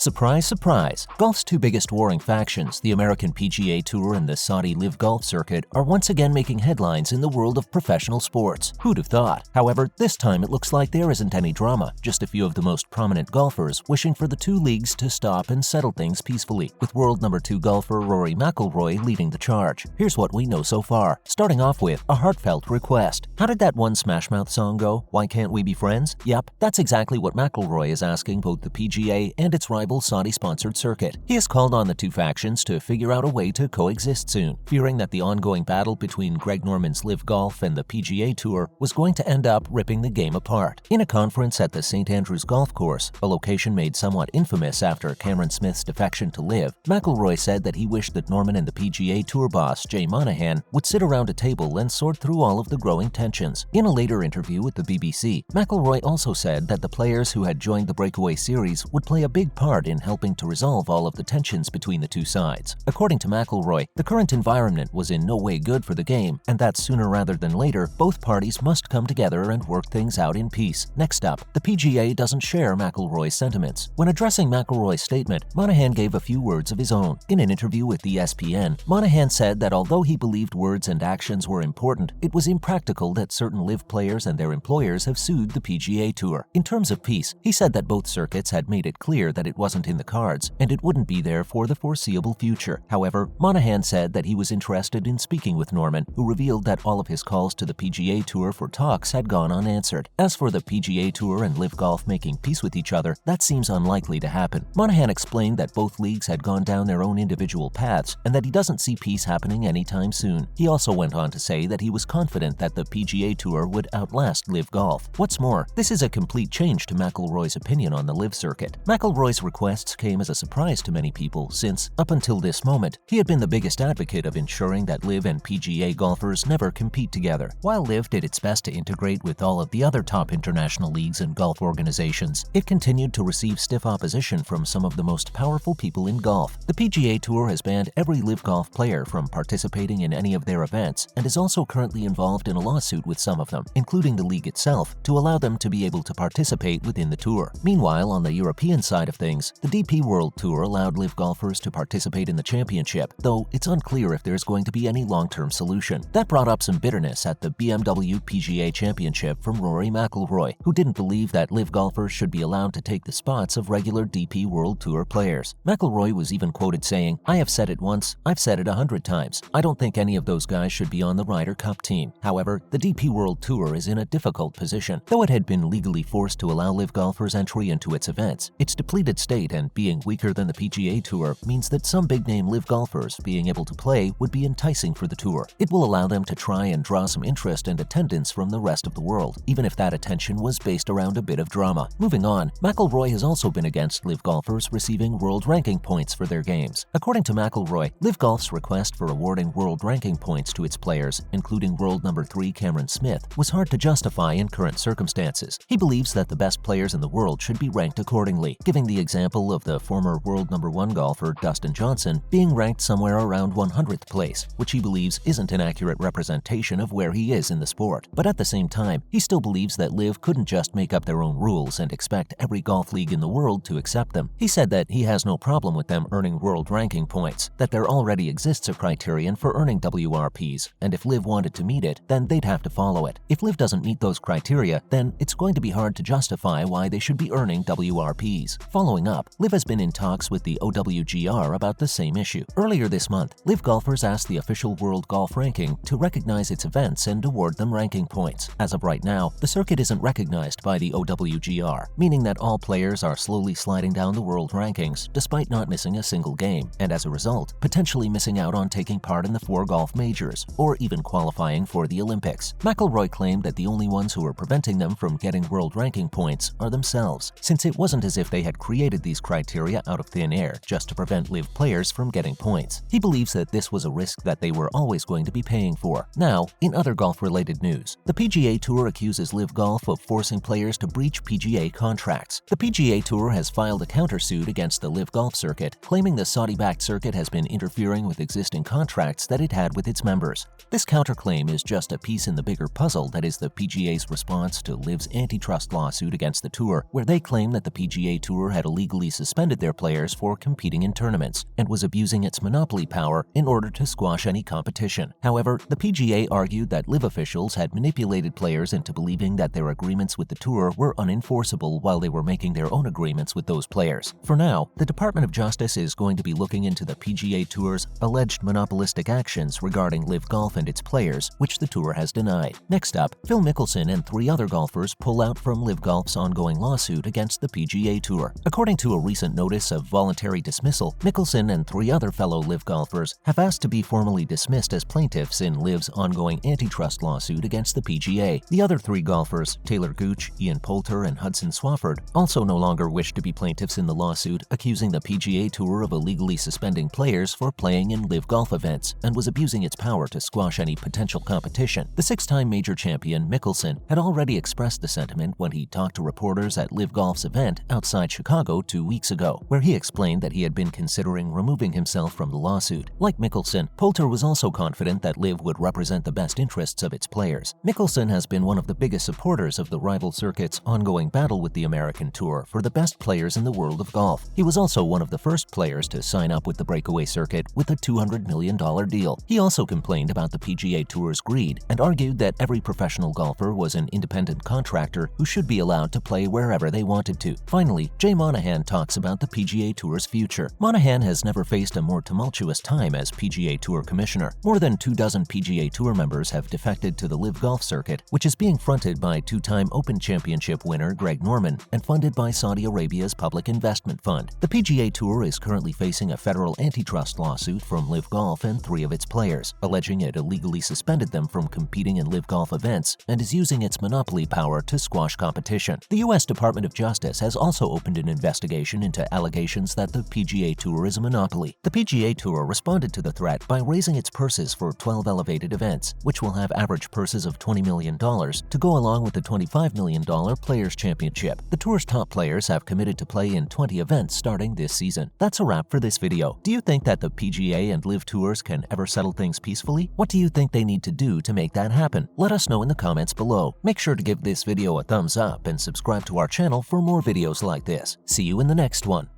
Surprise, surprise! Golf's two biggest warring factions, the American PGA Tour and the Saudi LIV Golf circuit, are once again making headlines in the world of professional sports. Who'd have thought? However, this time it looks like there isn't any drama, just a few of the most prominent golfers wishing for the two leagues to stop and settle things peacefully, with world number 2 golfer Rory McIlroy leading the charge. Here's what we know so far, starting off with a heartfelt request. How did that one Smash Mouth song go? Why can't we be friends? Yep, that's exactly what McIlroy is asking both the PGA and its rival Saudi-sponsored circuit. He has called on the two factions to figure out a way to coexist soon, fearing that the ongoing battle between Greg Norman's LIV Golf and the PGA Tour was going to end up ripping the game apart. In a conference at the St. Andrews Golf Course, a location made somewhat infamous after Cameron Smith's defection to LIV, McIlroy said that he wished that Norman and the PGA Tour boss Jay Monahan would sit around a table and sort through all of the growing tensions. In a later interview with the BBC, McIlroy also said that the players who had joined the breakaway series would play a big part in helping to resolve all of the tensions between the two sides. According to McIlroy, the current environment was in no way good for the game, and that sooner rather than later, both parties must come together and work things out in peace. Next up, the PGA doesn't share McIlroy's sentiments. When addressing McIlroy's statement, Monahan gave a few words of his own. In an interview with ESPN, Monahan said that although he believed words and actions were important, it was impractical that certain LIV players and their employers have sued the PGA Tour. In terms of peace, he said that both circuits had made it clear that it wasn't in the cards, and it wouldn't be there for the foreseeable future. However, Monahan said that he was interested in speaking with Norman, who revealed that all of his calls to the PGA Tour for talks had gone unanswered. As for the PGA Tour and LIV Golf making peace with each other, that seems unlikely to happen. Monahan explained that both leagues had gone down their own individual paths and that he doesn't see peace happening anytime soon. He also went on to say that he was confident that the PGA Tour would outlast LIV Golf. What's more, this is a complete change to McIlroy's opinion on the LIV circuit. McIlroy's requests came as a surprise to many people since, up until this moment, he had been the biggest advocate of ensuring that LIV and PGA golfers never compete together. While LIV did its best to integrate with all of the other top international leagues and golf organizations, it continued to receive stiff opposition from some of the most powerful people in golf. The PGA Tour has banned every LIV Golf player from participating in any of their events and is also currently involved in a lawsuit with some of them, including the league itself, to allow them to be able to participate within the tour. Meanwhile, on the European side of things, the DP World Tour allowed LIV golfers to participate in the championship, though it's unclear if there's going to be any long-term solution. That brought up some bitterness at the BMW PGA Championship from Rory McIlroy, who didn't believe that LIV golfers should be allowed to take the spots of regular DP World Tour players. McIlroy was even quoted saying, "I have said it once, I've said it 100 times. I don't think any of those guys should be on the Ryder Cup team." However, the DP World Tour is in a difficult position. Though it had been legally forced to allow LIV golfers entry into its events, its depleted state and being weaker than the PGA Tour means that some big-name LIV golfers being able to play would be enticing for the tour. It will allow them to try and draw some interest and attendance from the rest of the world, even if that attention was based around a bit of drama. Moving on, McIlroy has also been against LIV golfers receiving world ranking points for their games. According to McIlroy, LIV Golf's request for awarding world ranking points to its players, including world number 3 Cameron Smith, was hard to justify in current circumstances. He believes that the best players in the world should be ranked accordingly, giving the example of the former world number 1 golfer Dustin Johnson being ranked somewhere around 100th place, which he believes isn't an accurate representation of where he is in the sport. But at the same time, he still believes that LIV couldn't just make up their own rules and expect every golf league in the world to accept them. He said that he has no problem with them earning world ranking points, that there already exists a criterion for earning WRPs, and if LIV wanted to meet it, then they'd have to follow it. If LIV doesn't meet those criteria, then it's going to be hard to justify why they should be earning WRPs. Following up, LIV has been in talks with the OWGR about the same issue. Earlier this month, LIV golfers asked the official World Golf Ranking to recognize its events and award them ranking points. As of right now, the circuit isn't recognized by the OWGR, meaning that all players are slowly sliding down the world rankings despite not missing a single game, and as a result, potentially missing out on taking part in the 4 golf majors, or even qualifying for the Olympics. McIlroy claimed that the only ones who are preventing them from getting world ranking points are themselves, since it wasn't as if they had created these criteria out of thin air just to prevent LIV players from getting points. He believes that this was a risk that they were always going to be paying for. Now, in other golf-related news, the PGA Tour accuses LIV Golf of forcing players to breach PGA contracts. The PGA Tour has filed a countersuit against the LIV Golf circuit, claiming the Saudi-backed circuit has been interfering with existing contracts that it had with its members. This counterclaim is just a piece in the bigger puzzle that is the PGA's response to LIV's antitrust lawsuit against the Tour, where they claim that the PGA Tour had illegally illegally suspended their players for competing in tournaments and was abusing its monopoly power in order to squash any competition. However, the PGA argued that LIV officials had manipulated players into believing that their agreements with the tour were unenforceable while they were making their own agreements with those players. For now, the Department of Justice is going to be looking into the PGA Tour's alleged monopolistic actions regarding LIV Golf and its players, which the tour has denied. Next up, Phil Mickelson and 3 other golfers pull out from LIV Golf's ongoing lawsuit against the PGA Tour. According to a recent notice of voluntary dismissal, Mickelson and 3 other fellow LIV golfers have asked to be formally dismissed as plaintiffs in LIV's ongoing antitrust lawsuit against the PGA. The other 3 golfers, Taylor Gooch, Ian Poulter, and Hudson Swafford, also no longer wish to be plaintiffs in the lawsuit, accusing the PGA Tour of illegally suspending players for playing in LIV Golf events and was abusing its power to squash any potential competition. The 6-time major champion, Mickelson, had already expressed the sentiment when he talked to reporters at LIV Golf's event outside Chicago 2 weeks ago, where he explained that he had been considering removing himself from the lawsuit. Like Mickelson, Poulter was also confident that LIV would represent the best interests of its players. Mickelson has been one of the biggest supporters of the rival circuit's ongoing battle with the American Tour for the best players in the world of golf. He was also one of the first players to sign up with the breakaway circuit with a $200 million deal. He also complained about the PGA Tour's greed and argued that every professional golfer was an independent contractor who should be allowed to play wherever they wanted to. Finally, Jay Monahan talks about the PGA Tour's future. Monahan has never faced a more tumultuous time as PGA Tour commissioner. More than 24 PGA Tour members have defected to the LIV Golf circuit, which is being fronted by 2-time Open Championship winner Greg Norman and funded by Saudi Arabia's Public Investment Fund. The PGA Tour is currently facing a federal antitrust lawsuit from LIV Golf and 3 of its players, alleging it illegally suspended them from competing in LIV Golf events and is using its monopoly power to squash competition. The U.S. Department of Justice has also opened an investigation into allegations that the PGA Tour is a monopoly. The PGA Tour responded to the threat by raising its purses for 12 elevated events, which will have average purses of $20 million to go along with the $25 million Players' Championship. The tour's top players have committed to play in 20 events starting this season. That's a wrap for this video. Do you think that the PGA and LIV tours can ever settle things peacefully? What do you think they need to do to make that happen? Let us know in the comments below. Make sure to give this video a thumbs up and subscribe to our channel for more videos like this. See you in the next one.